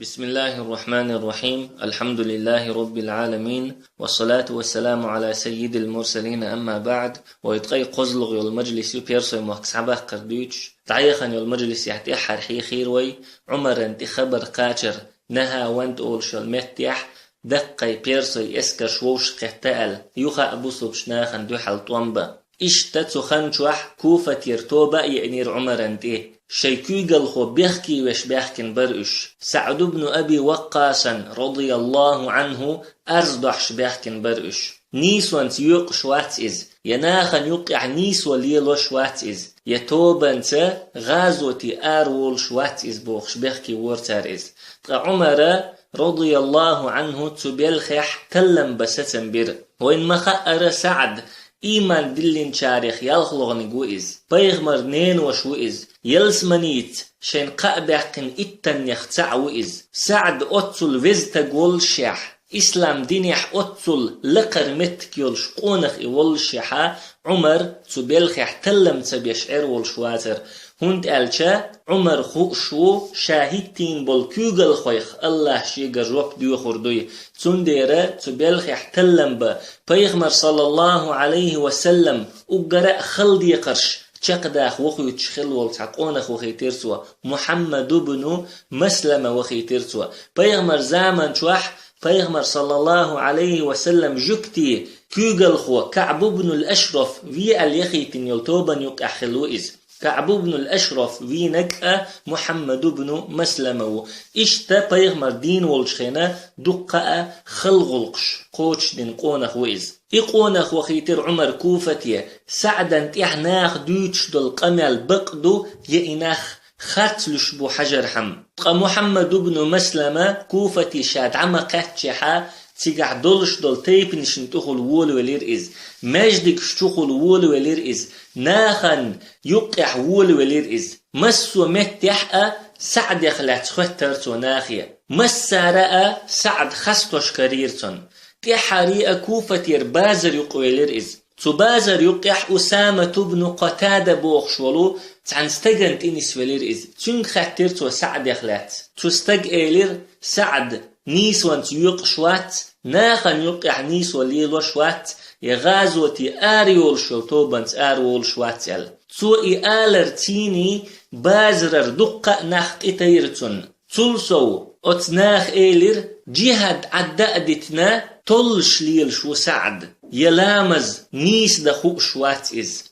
بسم الله الرحمن الرحيم. الحمد لله رب العالمين، والصلاة والسلام على سيد المرسلين. أما بعد، ويتقي قزلغ المجلس بيرسو محكس عباه قردوش تعيخن المجلس يحتي حرحي خيروي عمر انت خبر قاتر نها وانت أول شلمتيح دقي بيرسو اسكر شوش قهتال يوخا أبو صبشناخن دو حل طوانبا اشتتو خنشوح كوفة يرتوبا يأنير عمر انتيه شيكوغل خو بيحكي وش بيحكن برئش سعد بن أبي وقاسا رضي الله عنه أرزدحش بيحكن برئش نيسوان تيوق شوات إز يناخن يوقع نيسو ليلو شوات إز يتوبن تا غازوتي آرول شوات إز بوخش بيحكي ورتار إز عمر رضي الله عنه تبيلخح تلم بستن بير وإن مخأر سعد إيمان دلين شارخ يالخلغن قوئز بيغمر نين وشوئز يلسمنيت شين قابحقن إتن يختع وئز سعد أتل ويز تقول شيح إسلام دينيح أتل لقر متكيول شقونخ إول شيحا عمر تبيلخح تلم تبيشعر والشواتر هند ألشا عمر خوشو شاهدتين بالكوغل خويخ الله شيغر روب ديو خردوي تنديرا تبيلخح تلم با بيغمر صلى الله عليه وسلم وقرأ خلدي قرش چقداخ وخي تشخل والتعقونخ وخي ترسوا محمد بن مسلمة وخي ترسوا بيغمر زامن شوح بيغمر صلى الله عليه وسلم جكتي كوغل خو كعب بن الأشرف في اليخيتن يلتوبن يقع خلوئز كعب بن الأشرف في نكأ محمد بن مسلمة إشتا بيغمر دين والشخينة دقاء خلغلقش قوش دين قونخ وإز إقونخ وخيتر عمر كوفتي سعدا تيحناخ دوتش دل قمل بقدو يئناخ خاتلش بو حجر حم محمد بن مسلمة كوفتي شاد عما قاتشحا تيقع دولش دول تيبنش نتوخل وول ولير إز ماجدك شتوخل وول ولير إز ناخن يقع وول ولير إز مسو متيحة سعد يخلعت خوترتو ناخية مسارة سعد خستوش كريرتون تيحاري كوفتير بازر يقويلير إز تبازر يقع أسامة بن قتادة بوخشولو تعنستجنت إنس ولير إز تنك خاترتو سعد يخلعت تستج إيلير سعد نيس وانت يقشوات ناخن يقع نيس وليلو شوات يغازوتي آريول شلطوبانت آريول شواتيال تسوئي آلر تيني بازرر دقة ناخ إتيرتون تلسو أتناخ إيلر جهد عدأدتنا تلش ليل شو سعد يلامز نيس دخوق شوات إز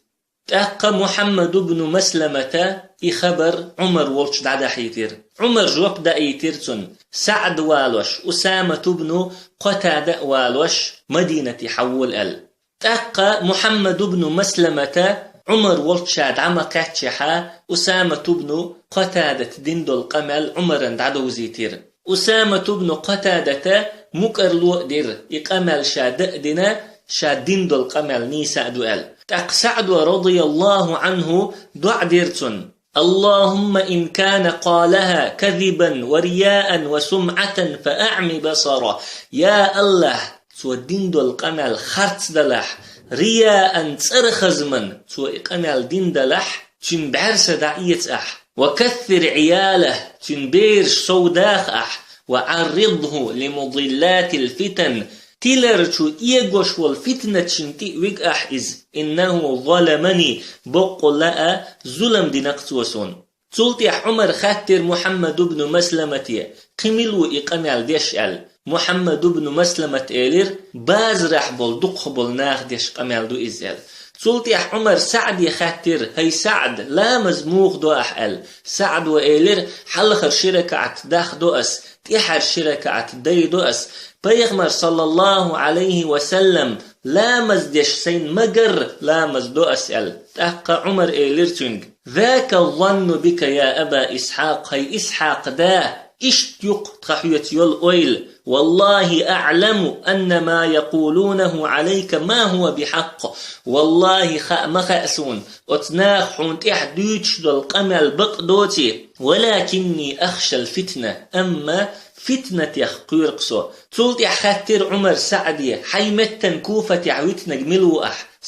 تأقى محمد بن مسلمة إخبر عمر والش دعدا حيتير عمر جوب دا ايتيرتون سعد والوش أسامة بن قتادة والوش مدينة حول تأقى محمد بن مسلمة عمر والشاد عما كاتشحا أسامة بن قتادة دندو القمل عمر دعدو زيتير أسامة بن قتادة مكرلو دير إقامل شاد دنا شاد دندو القمل نيسا دوال تأق سعد رضي الله عنه دع ديرتون اللهم إن كان قالها كذبا ورياء وسمعة فأعمي بصره يا الله تودين دول قمل خرط دلح رياء ترخز من تو قمل دين دلح تن بعرس دعية وكثر عياله تن بيرش سوداخ وعرضه لمضلات الفتن تيلرشو إيغوش والفتنة شنتي ويق إز إنه ظلمني بقل لأ ظلم دي نقصوسون تلتي عمر خاتر محمد بن مسلمة قملو إقامل ديشال محمد بن مسلمة إيلر بازرح بول دق بول ناخ ديش قمل دو إزال تلتي عمر سعد خاتر هي سعد لا مزموخ دو أحال سعد وإيلر حلخر شركة داخ دو أس تيحر شركة دي دو أس بيغمر صلى الله عليه وسلم لامز ديش سين مجر لامز دو أسأل تحقى عمر إيلرتنج ذاك الظن بك يا أبا إسحاق هي إسحاق دا اشتيق تخحية يول أويل والله أعلم أن ما يقولونه عليك ما هو بحق والله مخأسون أتناخون تحديش دو القمل بقدوتي ولكني أخشى الفتنة أما فتنة يخقيرقصو تلت خاتر عمر سعدي حيمتن كوفة عويت نجملو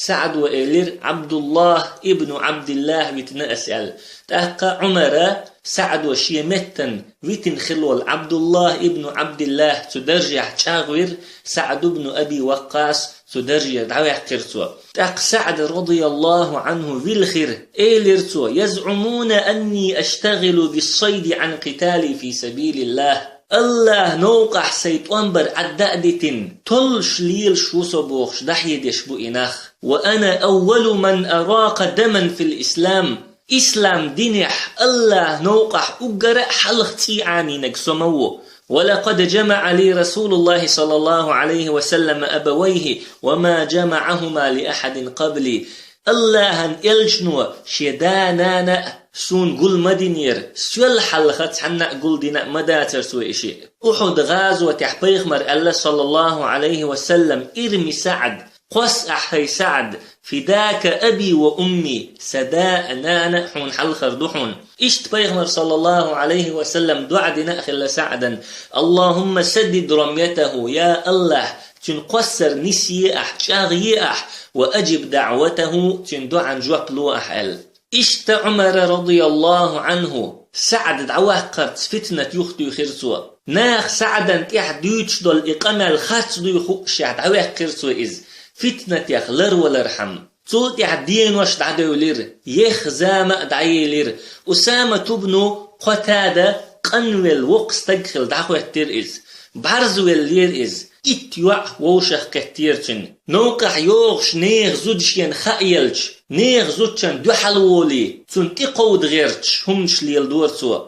سعد وإلير عبد الله ابن عبد الله ويتن أسأل تأقى عمر سعد وشيمتن ويتن خلول عبد الله ابن عبد الله تدرجع تشاغوير سعد بن أبي وقاص تدرجع دعوة قرسوا تأق سعد رضي الله عنه بالخير إيلرتو يزعمون أني أشتغل بالصيد عن قتالي في سبيل الله الله نوقح سيطوانبر عدادتن تلش ليل شو صبوخش دحيدش بو إناخ وأنا أول من أراق دما في الإسلام إسلام دينح الله نوقح أقرأ حلختي عني نقسموه ولقد جمع لي رسول الله صلى الله عليه وسلم أبويه وما جمعهما لأحد قبلي الله إلجنو شدانانا سون قل مدينير سيول حلخت حنا قل دينا مداتر سوى إشي أحد غازوة تحبيخ مر الله صلى الله عليه وسلم إرمي سعد قص أحي سعد فداك أبي وأمي سداء نانا حون حلخر دحون إشت بيغمر صلى الله عليه وسلم دعا دينا خل سعدا اللهم سدد رميته يا الله تنقصر نسي أح شاغي أح وأجب دعوته تندعا جواب لو أحل إشت عمر رضي الله عنه سعد دعوه قرت فتنة يختي خرسوا ناخ سعدا تحديتش دول إقامة الخاتس دو يخوش دعوه قرسوا إز فتنة يخلر ولرحم صوت يعدين وش دعدو لير يخزامة دعي لير أسامة تبنو قتادة قنوال وقس تدخل دعوه تير إز برزوال لير إز إتيوع ووشخ كتيرتن نوقع يوغش نيغ زودشين خايلش نيغ زودشن دوحلولي تون تقود غيرتش همش ليل دورتوا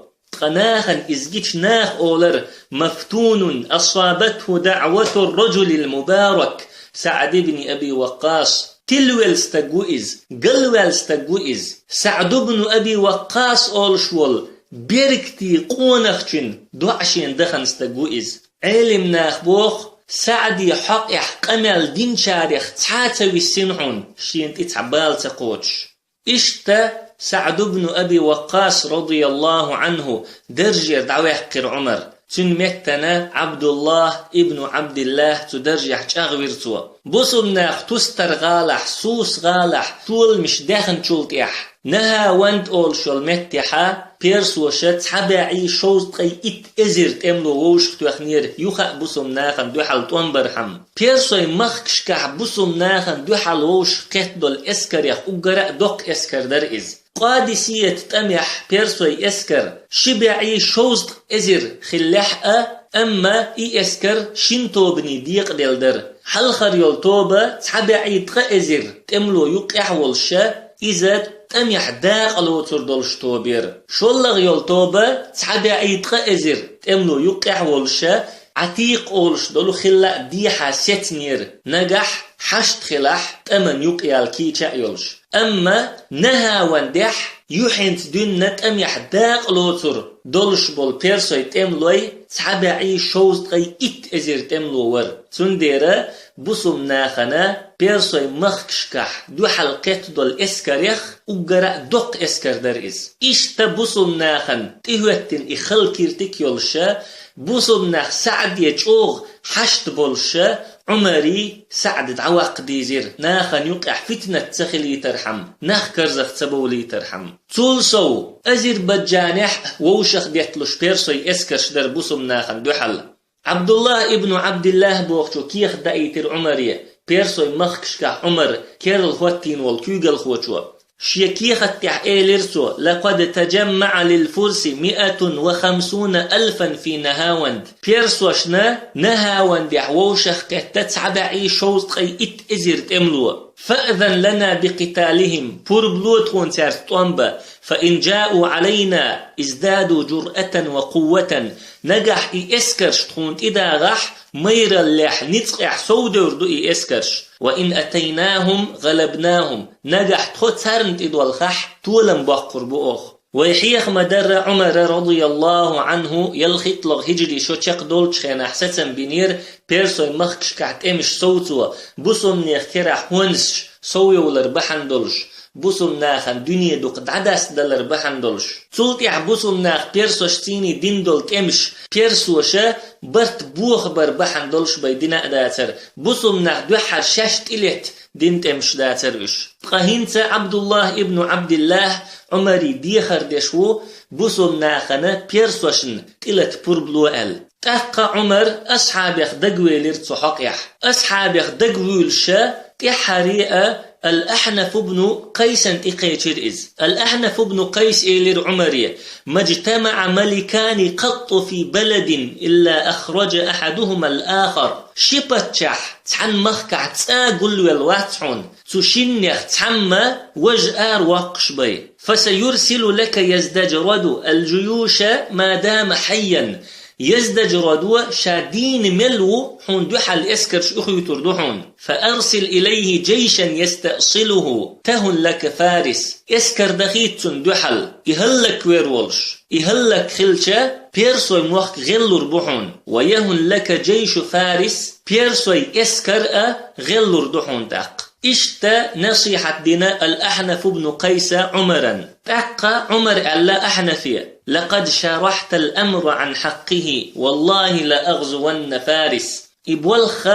قناخن إزجيش ناخ أولر مفتون أصابته دعوة الرجل المبارك سعد بن أبي وقاص تلوال استقوئز قلوال استقوئز سعد بن أبي وقاص أولشول بيركتي قونخشن دوعشين دخن استقوئز علم ناخبوخ سعدي حق قمل دين شاريخ تحاتوي السنحون شين تتعبال تقوتش إشتا سعد بن أبي وقاص رضي الله عنه درجة دعوه قر عمر تنمتنا عبد الله ابن عبد الله تدرجح تشاغويرتوا بصمناخ تستر غالح سوس غالح طول مش داخن شلطيح نها وانت اول شلمتحا بيرس وشت حباعي شوز تقي ازرت املو ووش توخنير يوخا بصمناخن دوحل تنبرحم بيرسوي مخكشكح بصمناخن دوحل ووش قتدل اسكر يخ اقرأ دوق اسكر در از قادسية تمح بيرسوي اسكر شبعي شوز ازر خلحة أما إي اسكر شنتو بني ديق دلدر حلخر يلطوبة تحبعي تقى ازر تملو يقع والشا إذا تمح داق الوتر دولشتو بير شولغ يلطوبة تحبعي تقى ازر تملو يقع والشا عتيق أولش دولو خلا ديحا ستنير نجح حشت خلاح تمن يقيال كيشا يولش أما نها واندح يحنت دينة أم يحداق لوتر دولش بول بيرسوي تملوي تحبعي شوز تغي ازر تملوور تنديرا بصم ناخنا بيرسوي مخكشكح دو حلقات دول اسكريخ وقرأ دوق اسكر درئز إشتا بصم ناخن تهوتن إخل كيرتك يولشا بصم ناخ سعد يجوغ حشت بولشا عمري سعد دعواق ديزير ناخن يقع فتنة تخلي ترحم ناخ كرزخ تبولي ترحم تولسو أزير بجانح ووشخ ديتلوش بيرسوي اسكرش در بصم ناخن دوحل عبد الله ابن عبد الله بوخشو كيخ دايتر عمرية بيرسوي مخكشكا عمر كيرل خوتين والكيوغل خوتشو شيكيخ التحقيلرسو لقد تجمع للفرس 150,000 في نهاوند بيرسوشنا نهاوند يحوشخ كتتسعبعي شوز قي ازرت املو فأذن لنا بقتالهم بوربلوت ونسارت طنبا فإن جاءوا علينا ازدادوا جرأة وقوة نجح اسكرش تخون إذا غح مير اللح نتقع سودر دو اسكرش وإن أتيناهم غلبناهم نجح تخوتسارنت إدو الخح تولم بقر بؤخ ويحيخ مدر عمر رضي الله عنه يلخط لغ هجري شو تشق دولش خيان أحسسن بنير بيرسوي مخكش كعت امش صوتوا بصم نيخ كرح ونسش سوي ولربحن دولش بوسم ناخن دنيا دوق دعداس دلر بحن دولش تولت يح بوسم ناخ بيرسوش تيني دين دول تمش بيرسوشا برت بوخ بر بحن دولش بيدنا داتر بوسم ناخ دو حرشاشت إلت دين تمش داترش قهينت عبد الله ابن عبد الله عمري ديخر دشو بوسم ناخنا بيرسوشن إلت بربلوال تحقى عمر أصحابك دقويلر تصحقيح أصحابك دقويلشا تحريئة الأحنف بن قيس تقيتر إز الأحنف بن قيس إلير عمرية ما اجتمع ملكان قط في بلد إلا أخرج أحدهما الآخر شبتشح تحن مخكع تساقل والواتحون تشنيخ تحمى وجآر وقش بي فسيرسل لك يزدجرد الجيوش ما دام حيا يزدجردوا شادين ملو حون دوحل اسكرش اخو يتردوحون فأرسل إليه جيشا يستأصله تهن لك فارس اسكر دخيت دوحل يهلك ويرولش يهلك خلشة بيرسوي موخ غلور بوحون ويهن لك جيش فارس بيرسوي اسكر غلور دوحون تاق اشتا نصيحة دينا الأحنف بن قيس عمرا تاق عمر ألا أحنفية لقد شرحت الأمر عن حقه والله لا أغزون فارس إبولخ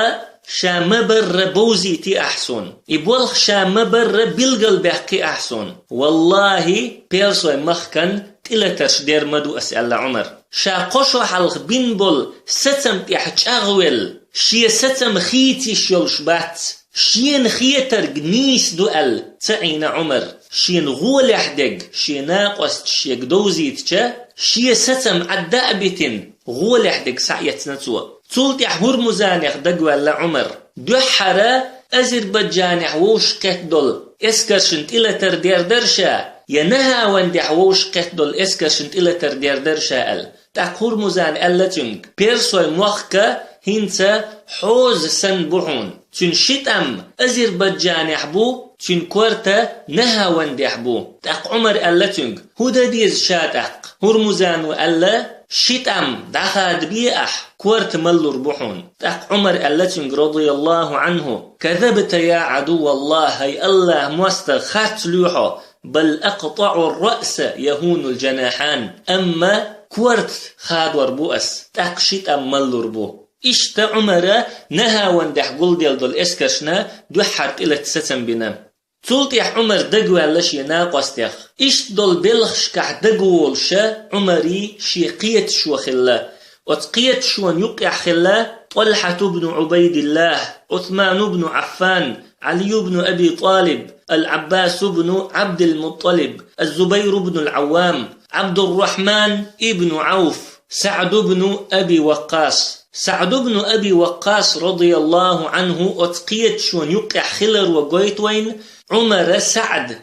شامبر بوزي تي أحسن إبولخ شامبر بالقلب حقي أحسن والله بيرسوي مخكن تلتش دير مدو أسأل عمر شاقشو حلق بنبول ستم تحج أغول شي ستم خيتي شيلش بات شين خيتر جنيس دوال تعين عمر شين غول يحدق شين ناقص شيك دوزيتشا شي ستم عدابتن غول يحدق سعيت نتوى تولت يحور مزانيخ دقوال عمر دوحرا أزربيجان يحوش كتدل اسكرشنت إلا تردير درشا ينها وندي حوش كتدل اسكرشنت إلا تردير درشا تحور مزان ألتنك بيرسوي موخكا هنسا حوز سنبوحون تنشيت أزربيجان يحبو تن كورتا نها وند يحبو تاق عمر ألتنك هودا ديز شاتق هرمزان وألا شيت دخاد بيأح كورت ملور بوحون تاق عمر ألتنك رضي الله عنه كذبت يا عدو الله هي الله مستخات لوحو بل أقطع الرأس يهون الجناحان أما كورت خاد وربوأس تاق شيت ملور بو إشتا عمر نها وندح قل ديال دول إسكرشنا دوحرت إلى تستم بنا تولتيح عمر دقوى لشي ناقوستيخ إشت دول بلخش كح دقوول شا عمري شي قيت شو خلا وتقيت شو يقع خلا طلحة بن عبيد الله عثمان بن عفان علي بن أبي طالب العباس بن عبد المطلب الزبير بن العوام عبد الرحمن ابن عوف سعد بن أبي وقاص سعد بن أبي وقاص رضي الله عنه أتقيت شون يقع خلر وقويتوين عمر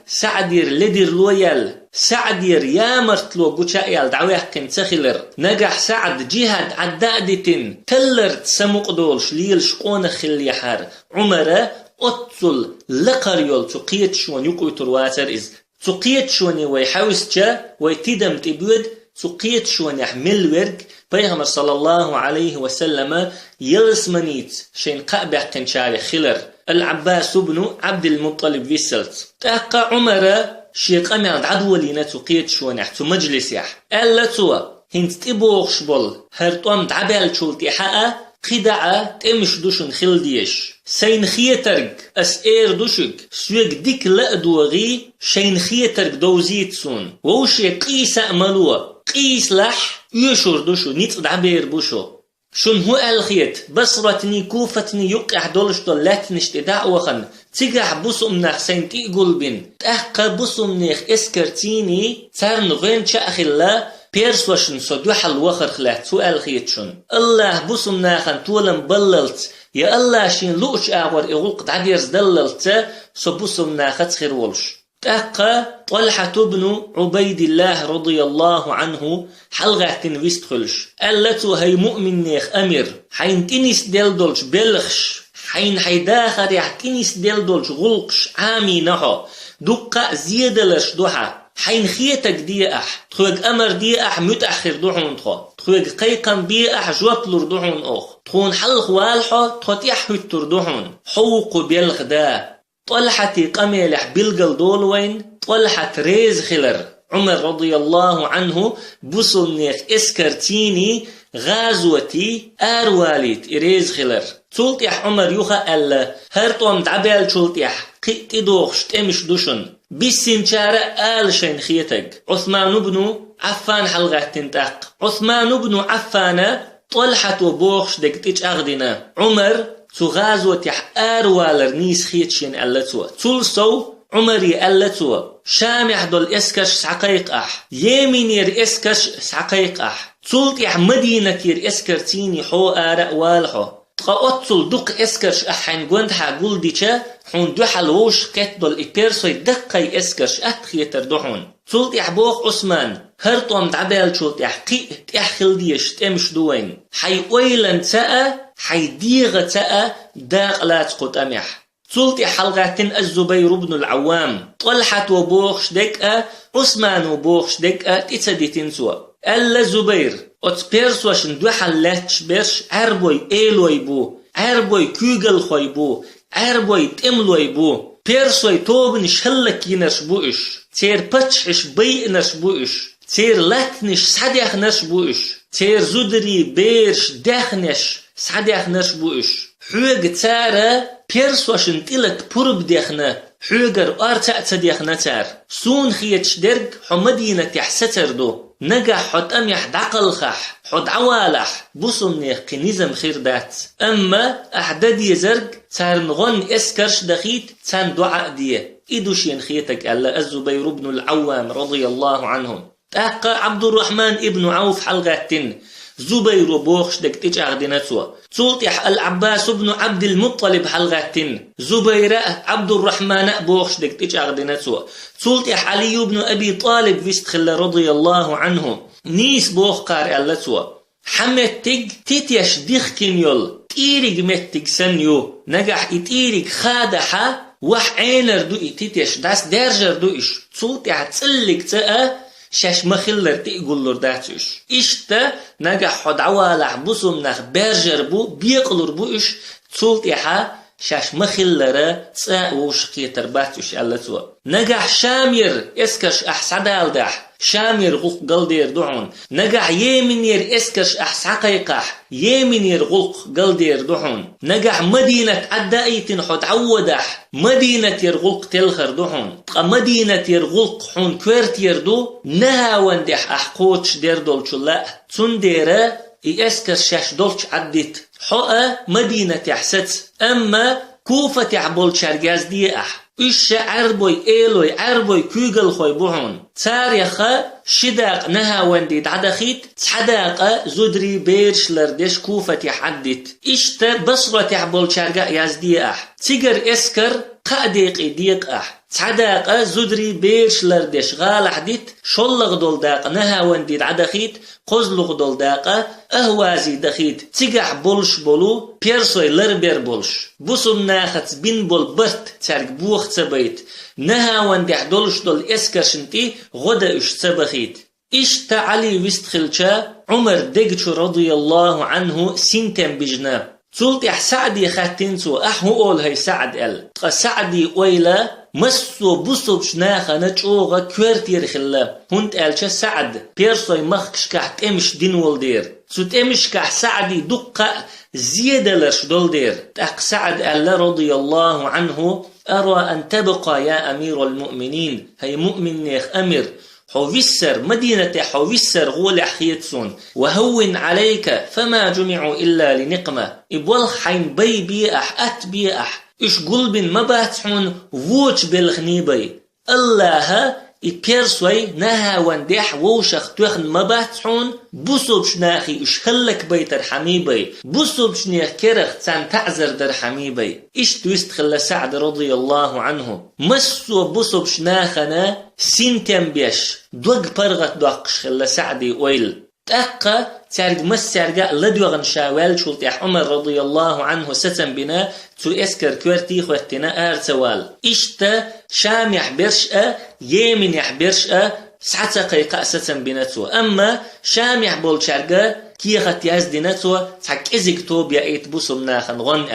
سعدير لدير لويال سعدير يامرت لو بوشايال دعويه كنت خلر نجح سعد جهاد عدادتين تلرت سمقدولش ليل شقون خلي حار عمر أتصل لقريول تقيت شون يقويتر واتر إز تقيت شوني ويحاوستشا ويتدم تبود تقيت شون يحمل ورق بيغمر صلى الله عليه وسلم يلسمنيت شين قابع قنشاري خلر العباس بن عبد المطلب فيسلت تاقى عمر شيق أميان عدولينا تقيت شون يحتو مجلس يح ألا توا هنت تبوغش بول هرطوام دعبال شولتي حقا قدعة تمش دوشن خلديش سين خيترق أسئر دوشك سويق ديك لأدوغي شين خيترق دوزيت سون ووشي قيس أملوه قيس لح يشور دوشو نيت دعبير بوشو شون هو الخيت بصرتني كوفتني يقع دولش دولاتنش تدعوخن تيقع بوسم ناخ سين تيقول بين تأقى بوسم ناخ اسكرتيني تارن غين شاخلا بيرسوشن صدوح الوخر خلات سؤال خيتشن الله بوسم ناخن تولن بللت يا الله شين لوش اعور اغلق تعديرز دللت سبوسم ناخت خير ولش تأقى طلحة بن عبيد الله رضي الله عنه حلغة تنويست خلش ألتو هي مؤمن نيخ أمير حين تنس دلدولش بلخش حين حيداخر يحتنس دلدولش غلقش عامي نحو دقة زيادلش دوحة حين خيتك دي أح تخوك أمر دي أح متأخر دوحون تخوك قيقا بي أح جوطلر دوحون أخ تخون حلق والحو تخوتيح هتر دوحون حوق بيلغ دا طلحة قميلح بلقل دولوين طلحة ريز خلر عمر رضي الله عنه بوصلنيخ اسكرتيني غازوتي آرواليت إريز خلر تولتيح عمر يوخا ألا هرطوم دعبال تولتيح قيت دوخش تمش دوشن بسنشارة آل شين خيتك عثمان بن عفان حلغات تنتاق عثمان بن عفان طلحة وبوخش دكتيش أغدنا عمر تو غازوتيح آروالر نيس خيتشين ألا توا تولسو عمري ألتوا شامح دول إسكش سعقيق أح يمينير إسكش سعقيق أح تولتيح مدينة إسكرتيني حو آراء والحو تقاوتل دق إسكش أحين قوندها قول ديشا حون دوحل ووش كت دول إبيرسوي دقاي إسكش أتخيتر دوحون تولتيح بوخ عثمان هرطوم دعبال تولتيح قيت إحخل ديش تمش دوين حي ويلن تاء حي ديغ تاء داق لا تقوت أميح تولتي حلقاتين الزبير بن العوام طلحة وبوخش دكأ عثمان وبوخش دكأ تتسديتين سوا ألا زبير أتبيرس وشن دو حلاتش برش عربوي إيلوي بو عربوي كوغل خوي بو عربوي تملوي بو بيرسوي توبنش هلك ينرش بوش تير بتشش بيئنرش بوش تير لاتنش ساديخنش بوش تير زدري بيرش داخنش ساديخنش بوش حوغ تارا بيرسوشن تلت برب ديخنا حوغر أرتأت ديخنا تار سون خيتش درق حمدينة يحستر دو نجح حد أم يحدعقل خح حد عوالح بوصنيخ كنيزم خير دات أما أحداد يزرق تار نغن إسكرش دخيت تان دعاء ديه إدوشين خيتك ألا الزبير بن العوام رضي الله عنهم تأقى عبد الرحمن ابن عوف حلقاتين زبير بوخش دكتيش أغدينتوا تولتيح العباس بن عبد المطلب حلقاتين زبير عبد الرحمن بوخش دكتيش أغدينتوا تولتيح علي بن أبي طالب فيستخل رضي الله عنه نيس بوخ قارئ اللتوا حمتك تتيش ديخ كينيول تيريق متك سنيو نجح اتيريق خادحة وح عينر دو تتيش داس درجر دو إش تولتيح تسلك تأ شاش مخلر تيقولر داتش إشتا نجح حد عوالح بوسم نخ برجر بو بيقلر بو إش تولتيحا شاش مخلر تساء وشقية ترباتش ألتوا نجح شامير إسكش أحسدال دح شامير غلق قلدير دعون نجح يمينير إسكش أحساقيقح يمينير غلق قلدير دعون نجح مدينة عدائيتن حد عودح مدينة يرغلق تلخر دعون مدينة يرغلق حون كويرت يردو نها واندح أحقوتش دير دولشلا تنديرا إسكش شاش دولش عدت حقا مدينة يحسد أما كوفة يعبول شارجاز دي إيش عربوي إيلوي عربوي كوغل خوي بوهون تاريخا شداق نها واندي دعدخيت تحداق زدري بيرش لردش كوفة يحدت إيشتا بصرة يعبول شارجا يازدي تيجر إسكر قاديق إديق تحداق زدري بيرش لردش غال حديت شلغ دول داق نها واندي دعدخيت قزلغ دول داق أهوازي دخيت تيجع بولش بولو بيرسوي لربير بولش بوسم ناخت بين بول برت تارك بوخ تبيت نها واندي عدولش دول إسكرشنتي غدا إش تبخيت إيش تعالي ويستخلشا عمر دقشو رضي الله عنه سنتم بجناب تولتي سعدي خاتنسو أحو أول هاي سعد سعدي ويلا مسو بوسو بشناخا نتشوغا كويرتير خلا هنت ألشا سعد بيرسوي مخكش كح تمش دين والدير سو تمش كح سعدي دقة زيادة لرش دول دير تأق سعد ألا رضي الله عنه أرى أن تبقى يا أمير المؤمنين هاي مؤمن نيخ أمير حوفسر مدينة حوفسر غول حيتسون وهون عليك فما جمعوا إلا لنقمة إبوال حين بي بيأح أت بيأح إش قلب مباتحون ووش بالغنيبي الله إبيرسوي نها واندح ووشخ توخن مباتحون بوسوبش ناخي إش هلك بيتر حميبي بوسوبش نيخ كرخ تان تعزر در حميبي إش تويست خلا سعد رضي الله عنه مسو بوسوبش ناخنا سنتم بيش دوغ برغت دوغش خلا سعدي ويل تأقى تارق مسارقا لدوغن شاوال شلطي عمر رضي الله عنه ستن بنا تو اسكر كورتي خواتنا ارتوال إشتا شام يحبرشأ يمين يحبرشأ سعتا قيقا ستن بناتو أما شام يحبول شارقا كي خط يازديناتو تحك إزيك توب يأيت بوسم ناخن غن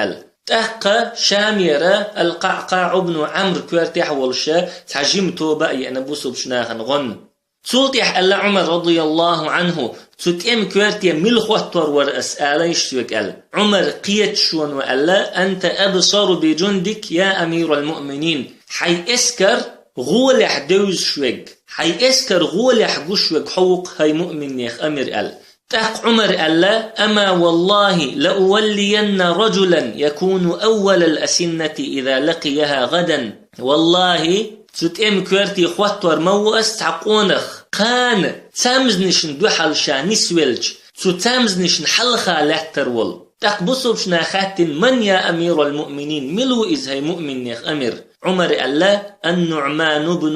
تأقى شاميرة القعقاع بن عمرو كوارتيح والشا تعجم توبا يعني بوسو بشناخن غن تولتيح ألا عمر رضي الله عنه تتأم كوارتيا ملخوتور ورأسألا يشتوك أل عمر قيت شون وألا أنت أبصر بجندك يا أمير المؤمنين حي اسكر غولح دوز شوك حي اسكر غولح قشوك حوق هاي مؤمن يخ أمير أل تاق عمر ألا أما والله لأولين رجلا يكون أول الأسنة إذا لقيها غدا والله تتأم كوارتي خواتور موأس تعقونخ قان تامزنشن دوحل شانسويلج تامزنشن حلخا لاترول تقبصوا بشنا خاتن من يا أمير المؤمنين ملو إزهي مؤمن يخ أمير عمر ألا النعمان بن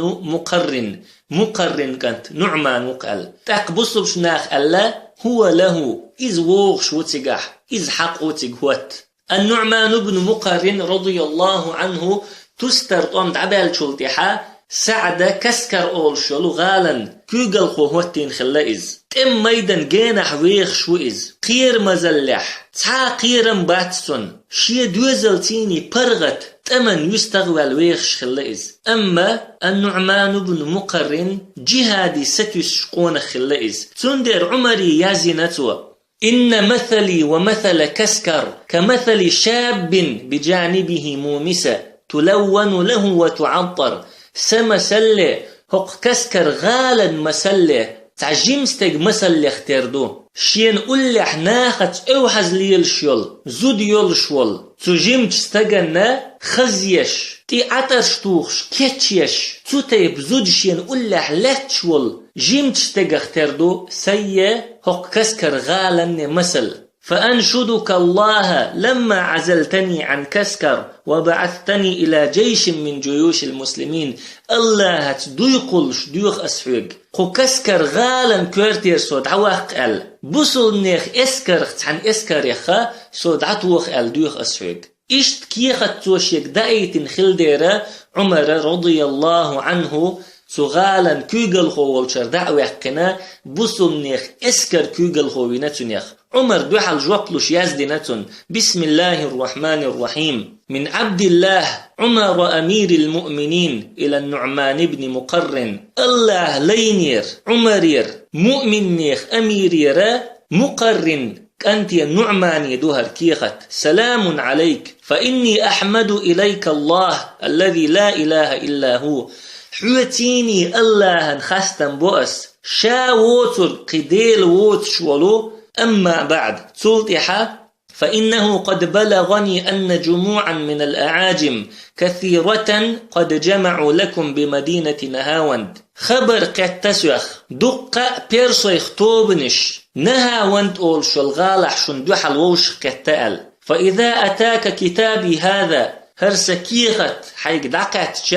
مقرن كانت نعمان وقال تقبصوا بشناخ ألا هو له إز وغش وتقح إز حق وتقهوت النعمان بن مقرن رضي الله عنه تسترطم عبال شلتحا سعد كسكر أول شلو غالا كوغل خوهوتين خلائز تم ميدان جينح ويخ شوئز قير مزلح تا قيرم باتسون شي دوزلتيني برغت تمن يستغوال ويخ خلائز أما النعمان بن مقرن جهادي ستيس شقون خلائز تندر عمري يازينتو إن مثلي ومثل كسكر كمثل شاب بجانبه مومسة تلون له وتعطر سمسلة هق كسكر غالا مسلة تعجمستك مسلة اختردو شين قلح ناخت اوحز ليل شول زود يول شول تجمج استغنى خزيش تي عطرش توخش كتشيش تيب زود شين قلح لاتشول جمج استغ اختردو سيه هق كسكر غالا مسل فأنشدك الله لما عزلتني عن كسكر وبعثتني إلى جيش من جيوش المسلمين الله تدويقلش دويق أسفق خو كسكر غالا كورتير سود عواق أل بوصل نيخ اسكر عن اسكر يخا سود عطوخ أل دويق أسفق إشت كيخت توشيك دايت خلديرة عمر رضي الله عنه سغالا كوغل خوالشر دعوة قنا بوصل نيخ اسكر كوغل خوينتنيخ عمر دوحل جوابلوش يازدينتن بسم الله الرحمن الرحيم من عبد الله عمر أمير المؤمنين إلى النعمان بن مقرن الله لينير عمرير مؤمن نيخ أميرير مقرن أنت النعمان دوهر كيخت سلام عليك فإني أحمد إليك الله الذي لا إله إلا هو حوتيني الله خستم بؤس شا ووتر قديل ووت شولو أما بعد تلتحا فإنه قد بلغني أن جموعا من الأعاجم كثيرة قد جمعوا لكم بمدينة نهاوند خبر قد تسوخ دقة بيرسويخ توبنش نهاوند أول شلغالح شندوح الووش كتال فإذا أتاك كتابي هذا هرسكيخت حيق دقتش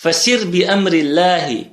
فسر بأمر الله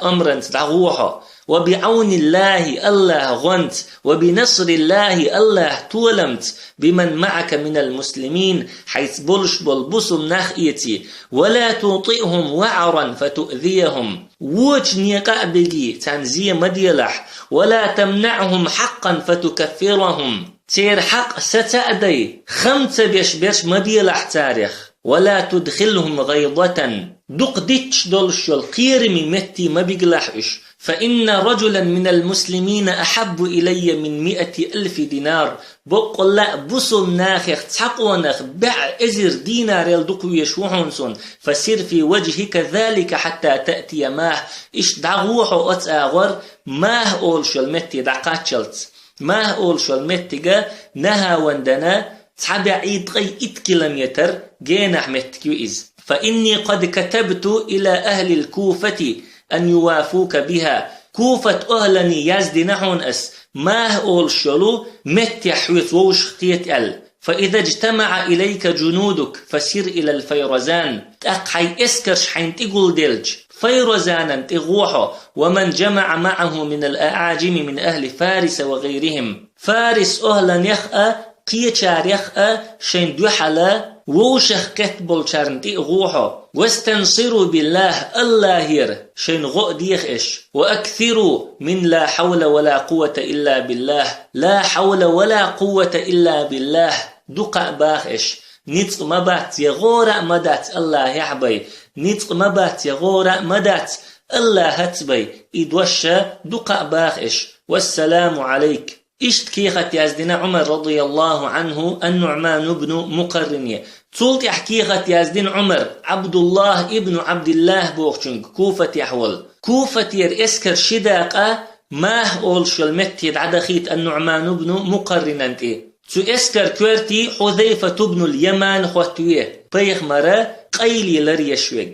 أمرا تدعوها وبعون الله غنت وبنصر الله تولمت بمن معك من المسلمين حيث بلش بالبصم نخيتي ولا تطئهم وعرا فتؤذيهم ووج نيقاء بجي تنزي مديلح ولا تمنعهم حقا فتكفرهم تير حق ستأدي 5 بيش مديلح تاريخ ولا تدخلهم غيضة دق ديتش دولش القير من متي ما بيقلحش فإن رجلا من المسلمين أحب إلي من 100,000 دينار بقول لا بصل ناخخ تحقونخ بع إزر دينار يلدقو يشوحونسون فسير في وجهك ذلك حتى تأتي ماه إش دعوحو أتآغر ماه أولش المتي دعقاتشلت ماه أولش المتي نها وندنا تحبع عيد غي 8 كيلومتر جينح متكيوئز فإني قد كتبت إلى أهل الكوفة أن يوافوك بها كوفة أهلني يزدي نحون أس ما أول شلو مت يحوث ووش اختيت أل فإذا اجتمع إليك جنودك فسير إلى الفيرزان تأقحي اسكرش حين تقول دلج فيرزانا تغوحه ومن جمع معه من الأعاجم من أهل فارس وغيرهم فارس أهلا يخأ قيشار يخأ شين دوحلا ووشخ كتبول شارنتي غوحه واستنصروا بالله الله شين غو ديخش وأكثروا من لا حول ولا قوة إلا بالله لا حول ولا قوة إلا بالله دقع باخش نيتق مبات يغورا مدات الله يحبي نيتق مبات يغورا مدات الله هتبي إدوشة دقاء باخش والسلام عليك. إشت كيخت يازدنا عمر رضي الله عنه النعمان بن مقرن تولت يحكيخت يازدين عمر عبد الله ابن عبد الله بوخشنك كوفة يحول كوفة ير اسكر شداقة ماه أول شلمت عدخيت النعمان بن مقرن انتي تو اسكر كورتي حذيفة بن اليمان خوتويه بيخ مرة قيلي لريشوك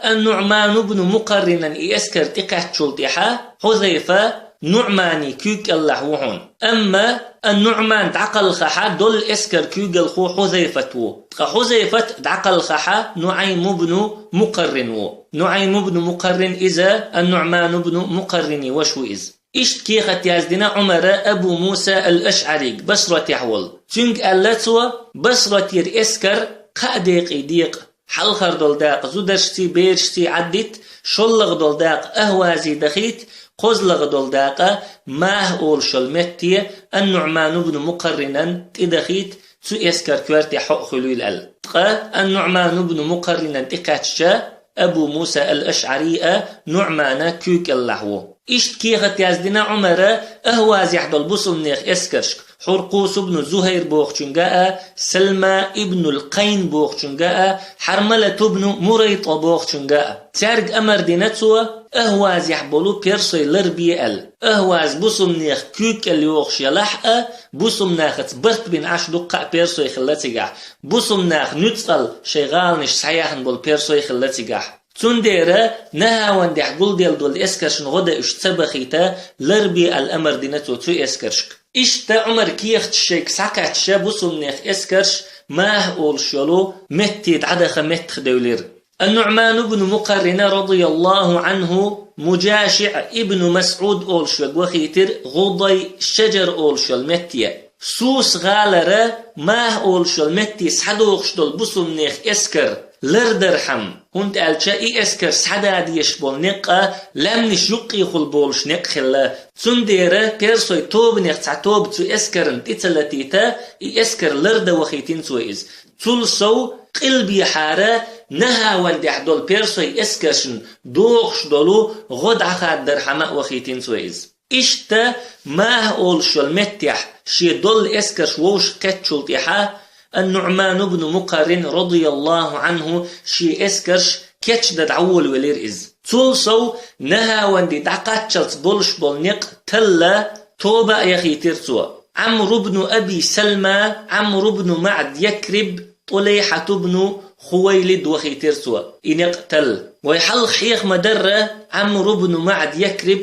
النعمان بن مقرن اسكر تقعت شلطيحة حذيفة نعماني كيك الله وحون أما النعمان دعقل خحا دول اسكر كيك الخو حذيفة حذيفة دعقل خحا نعيم بن مقرن نعيم بن مقرن إذا النعمان بن مقرن وشو إذ إشت كيخت يازدنا عمر أبو موسى الأشعري بصرة يحول تنك ألتوا بصرة ير اسكر قاديق إديق حلخر دول داق زودشتي بيرشتي عدت شلغ دول داق أهوازي دخيت قزلغ دول داقة ماه أول شلمتي النعمان بن مقرنا تدخيت تو اسكر كورتي حق خلول النعمان بن مقرنا تقاتشا أبو موسى الأشعري نعمان كيك اللحو إشت كيغت يازدنا عمر أهوازي حدل بصل نيخ اسكرشك حرقوس بن زهير بوخشنجاء سلمى ابن القين بوخشنجاء حرملة بن مريط بوخشنجاء تارق أمر دينتوا أهواز يحبولو بيرسوي لربيال أهواز بصم نيخ كيك اللي وخش يلحق بصم ناخت برت بين عش دقاء بيرسوي خلتيقع بصم ناخ نتقل شغالنش سعيحن بول بيرسوي خلتيقع تنديرا نها واندح قول دول اسكرشن غدا اشتبخيتا لربي الأمر دينتو تو اسكرشك إشتا عمر كيخت الشيك ساكت شابوسم نيخ اسكرش ماه أول شلو متيد عدخ متخ دولير النعمان بن مقرن رضي الله عنه مجاشع ابن مسعود أول شوك وخيتر غضي شجر أول شل متيا سوس غالرة ماه أول شل متي سحدوخش دول بوسم نيخ اسكر لردرحم هنت ألشا اسكر سحدا ديش بول نقا لم نشيقي خل بولش نق خلا تنديرة بيرسوي توب نق تعتوب تو اسكرن تتلتيتا اسكر لرد وخيتين سويز تلسو قلبي حارة نها والدح دول بيرسوي اسكرشن دوخش دولو غد عخاد درحماء وخيتين سويز اشتا ماه اول شل متح شي دول اسكرش ووش قتشل تيحا النعمان بن مقرن رضي الله عنه شي اسكرش كتش دعول ولير إز تولسو نها واندي دعقاتشلت بولش بولنق تلا توبا يخي ترسوا عمرو بن أبي سلمى عمرو بن معد يكرب طليحة بن خويلد وخي ترسوا إنقتل ويحل خيخ مدرة عمرو بن معد يكرب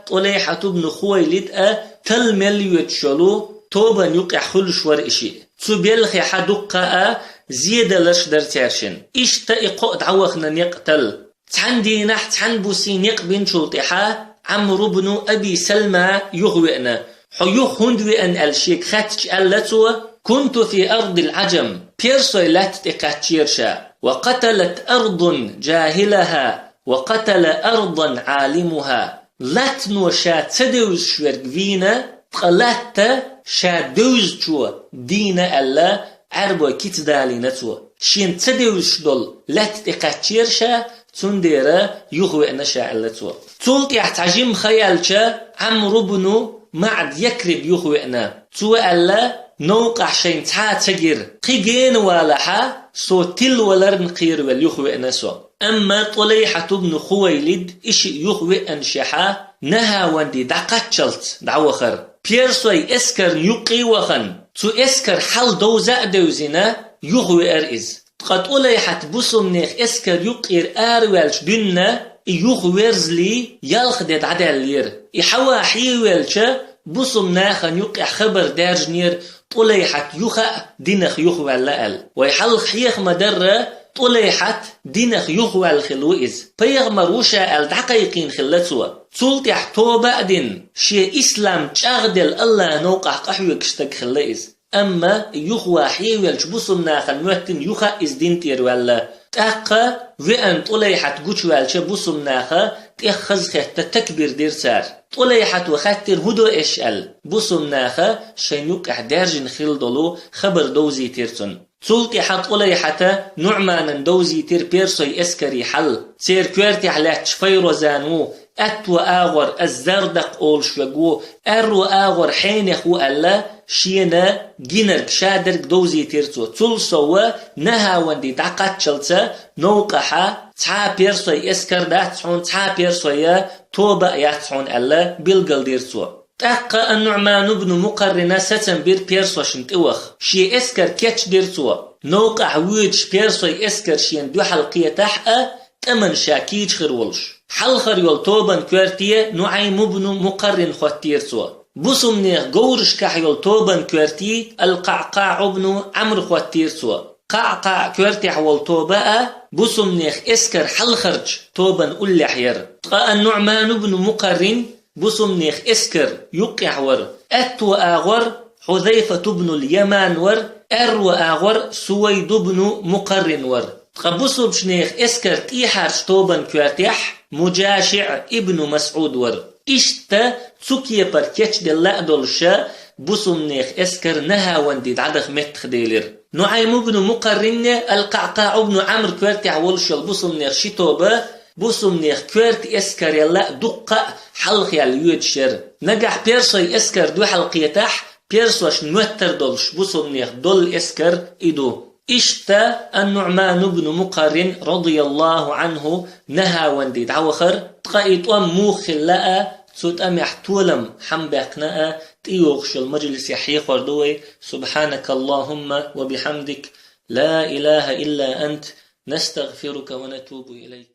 طليحة بن خويلد تل مليوت شلو توبا يقع خلش ورئشي تبيلخي حدقاء زيادة لش درتيرشن إشتا إقوء دعوخنا نقتل تحندي نحت تحن بوسي نقبين شلطحا عمرو بن أبي سلمى يغوئنا حيوخ هندوي أن الشيك خاتش ألتوا كنت في أرض العجم بيرسوي لات تقاتشيرشا وقتلت أرض جاهلها وقتل أرضا عالمها لاتنو شا تدوز شورقفينا قلت شا دوز شو دين ألا عربو كيت دالي نتو شين تدوز دول لات تقاتشيرشا تنديرا يغوئ نشا ألتو تولت يحتعجم خيالشا عمرو بن معد يكرب يغوئنا تو ألا نوقع شين تجر قيجين والحا سو تل ولرن قير واليغوئ نسو أما طليحة بن خويلد إش يغوئ أنشحا نها واندي دعقاتشلت دعوخر بيرسوي اسكر يقي وخن تو اسكر حل دوزا دوزنا يغوئ أرئز قد طليحة بسم نيخ اسكر يقير آروالش دنا يغوئرزلي يالخدد عدالير إحوا حيوالش بسم ناخن يقع خبر دارجنير طليحة يخا دينخ يخوى اللقل ويحل خيخ مدرة طليحة دينخ يخوى الخلوئز بيغمر وشا الدقيقين خلتوا تلتح توبا دين شي إسلام تشاغدل الله نوقع قحوك اشتك خلئز أما يخوى حيوالش بسم ناخن موهتن يخا إز دين تير ولا تاقا وأن طليحة قوشوالش بسم ناخا تأخذ خيخ تتكبير دير سار طليحت وخاتر هدو إشأل بصمناخا شينوك أحدارجن خلدلو خبر دوزي تيرتون تولتي حت طليحتا نعمان دوزي تير بيرسوي اسكري حل تير كويرتي حلات شفيرو زانو أتو آغور الزردق أول شوغو أرو آغور حينخو ألا شينا جينرك شادرك دوزي تيرتو تلسوا نها واندي دعقات شلتا نوقحا تحا بيرسوي اسكر داتحون تحا بيرسوي توبا ياتحون ألا بلغل ديرتو تاقا النعمان بن مقرنة ستنبير بيرسو شنتوخ شي اسكر كيتش ديرتو نوقع ويج بيرسوي اسكر شين دو حلقية تحقا تمن شاكيج خرولش حلخر يول توبن كوارتيه نعيم بن مقرن خواتيرتو بوسمنيخ غورش كحيول توبن كوارتي القعقاع بن عمرو خواتيرتو قعقاع كوارتي حول توبا بوسمنيخ اسكر حلخرج توبن أولي حير النعمان بن مقرن بوسمنيخ اسكر يقع ور أتو آغور حذيفة بن اليمان ور أرو آغور سويد بن مقرن ور تقبصو بشنيخ اسكر تيحار شتوبن كوارتيح مجاشع ابن مسعود ور إشتا تسوكي بركيش دلاء دولشا بوسمنيخ اسكر نها وانديد عدخ متخ ديلر نعيم بن مقرن القعقاع بن عمرو كوارتيح ولشل بوسمنيخ شتوبا بوسمنيخ كوارت اسكر يلا دقة حلق ياليود شر نجح بيرسوي اسكر دو حلقيتاح بيرسوش نوتر دولش بوسمنيخ دول اسكر إدو إشتا النعمان بن مقرن رضي الله عنه نها واندي دعوخر تقايت موخ لأ تسوت يحتولم حنبقنا تيوغش المجلس يحيق وردوي سبحانك اللهم وبحمدك لا إله إلا أنت نستغفرك ونتوب إليك.